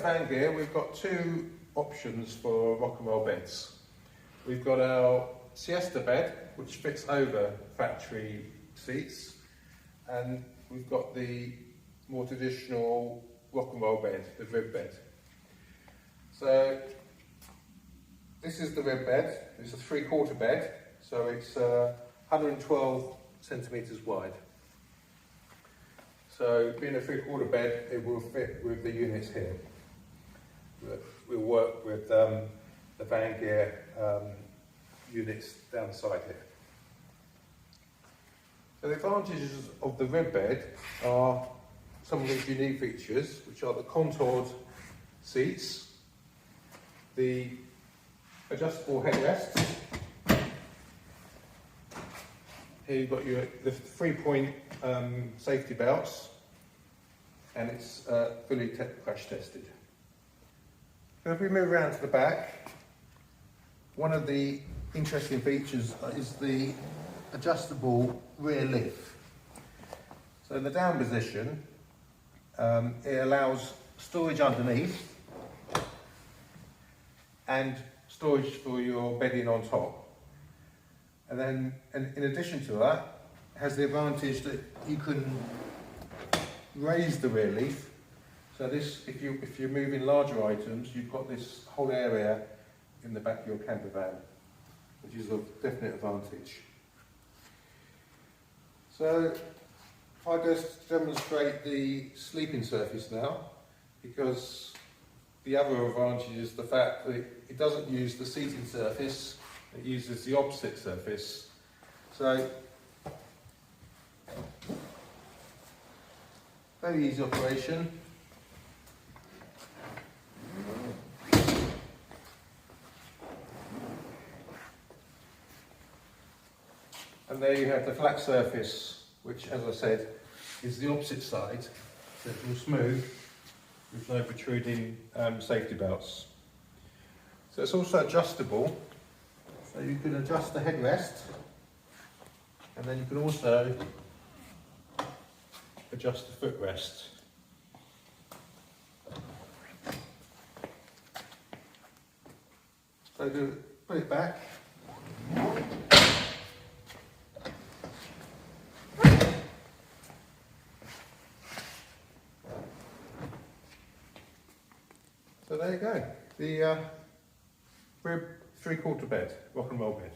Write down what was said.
Vangear, we've got two options for rock and roll beds. We've got our Siesta bed, which fits over factory seats, and we've got the more traditional rock and roll bed, the RIB bed. So this is the RIB bed. It's a 3/4 bed, so it's 112 centimetres wide. So being a 3/4 bed, it will fit with the units here. We'll work with the Vangear units down the side here. So the advantages of the RIB bed are some of these unique features, which are the contoured seats, the adjustable headrests. Here you've got the 3-point safety belts, and it's fully crash tested. So if we move around to the back, one of the interesting features is the adjustable rear lift. So in the down position, it allows storage underneath and storage for your bedding on top. And then, in addition to that, it has the advantage that you can raise the rear leaf. So this, if you're moving larger items, you've got this whole area in the back of your camper van, which is a definite advantage. So if I just demonstrate the sleeping surface now, because the other advantage is the fact that it doesn't use the seating surface, it uses the opposite surface. So very easy operation. And there you have the flat surface, which, as I said, is the opposite side, so it's all smooth with no protruding safety belts. So it's also adjustable, so you can adjust the headrest, and then you can also adjust the footrest. So put it back. So there you go, the RIB 3/4 bed, rock and roll bed.